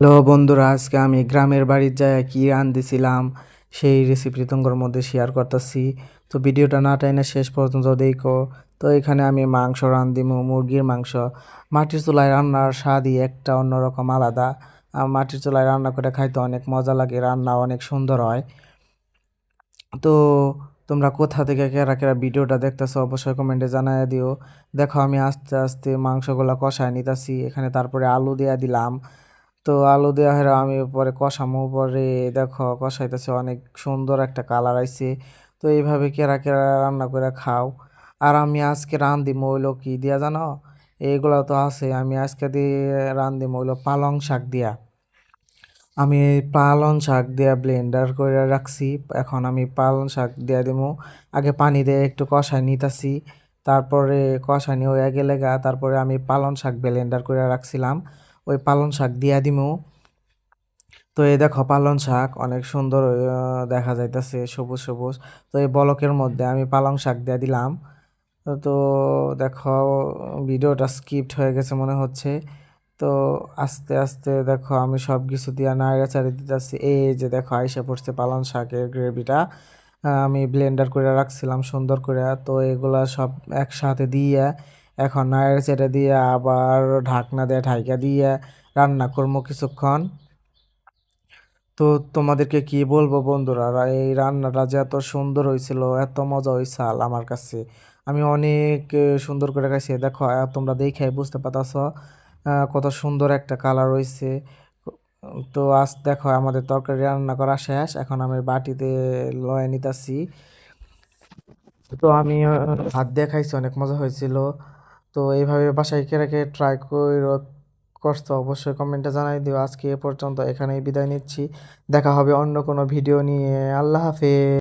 Hello বন্ধুরা, আজকে আমি গ্রামের বাড়ির যায় কি রাঁধতেছিলাম সেই রেসিপি তোমাদের মধ্যে শেয়ার করতেছি। তো ভিডিওটা না টাইনা শেষ পর্যন্ত দেখো। তো এখানে আমি মাংস রাঁধিমু, মুরগির মাংস। মাটির চুলায় রান্নার স্বাদই একটা অন্যরকম আলাদা। মাটির চুলায় রান্না করে খাইতে অনেক মজা লাগে, রান্না অনেক সুন্দর হয়। তো তোমরা কোথা থেকে কেরা কেরা ভিডিওটা দেখতেছো অবশ্যই কমেন্টে জানায় দিও। দেখো আমি আস্তে আস্তে মাংসগুলা কষায় নিতেছি, এখানে তারপরে আলু দিয়া দিলাম। তো আলু দেওয়া হেরা আমি পরে কষামো, পরে দেখো কষাইতেছে অনেক সুন্দর একটা কালার আইছে। তো এইভাবে কেরা কেরা রান্না করে খাও। আর আমি আজকে রান্ধিমো হইলো কি দিয়া জানো, এইগুলা তো আছে, আমি আজকে দিয়ে রান্ধিমো হইলো পালং শাক দিয়া। আমি এই পালং শাক দিয়া ব্লেন্ডার করে রাখছি, এখন আমি পালং শাক দিয়া দিমু। আগে পানি দিয়ে একটু কষাই নিতাছি, তারপরে কষানি হয়ে গেলে তারপরে আমি পালং শাক ব্লেন্ডার করে রাখছিলাম, ওই পালং শাক দিয়া দিমু। তো এই দেখো পালং শাক অনেক সুন্দর দেখা যাইতেছে, সবুজ সবুজ। তো এই বলকের মধ্যে আমি পালং শাক দিয়ে দিলাম। তো দেখো ভিডিওটা স্কিপ্ট হয়ে গেছে মনে হচ্ছে। তো আস্তে আস্তে দেখো আমি সব কিছু দিয়ে নাড়াচাড়া দিতেছি, এই যে দেখো আইসা পড়ছে পালং শাকের গ্রেভিটা। আমি ব্লেন্ডার করে রাখছিলাম সুন্দর করে, তো এগুলা সব একসাথে দিয়ে এখন নাড়াচাড়া দিয়ে আবার ঢাকনা দিয়ে ঢাইকা দিয়ে রান্না করবো কিছুক্ষণ। তো তোমাদেরকে কি বলবো বন্ধুরা, এই রান্নাটা যে এত সুন্দর হয়েছিল, এত মজা হয়েছিল আমার কাছে। আমি অনেক সুন্দর করে খাইছি। দেখো তোমরা দেখে বুঝতে পারতাছ কত সুন্দর একটা কালার হয়েছে। তো আজ দেখো আমাদের তরকারি রান্না করা শেষ, এখন আমি বাটিতে লয়ে নিতেছি। তো আমি হাত দিয়ে খাইছি, অনেক মজা হয়েছিল। তো এইভাবে বাসায় কে রেখে ট্রাই করে করছো অবশ্যই কমেন্টে জানাই দিও। আজকে এ পর্যন্ত, এখানেই বিদায় নিচ্ছি। দেখা হবে অন্য কোনো ভিডিও নিয়ে। আল্লাহ হাফেজ।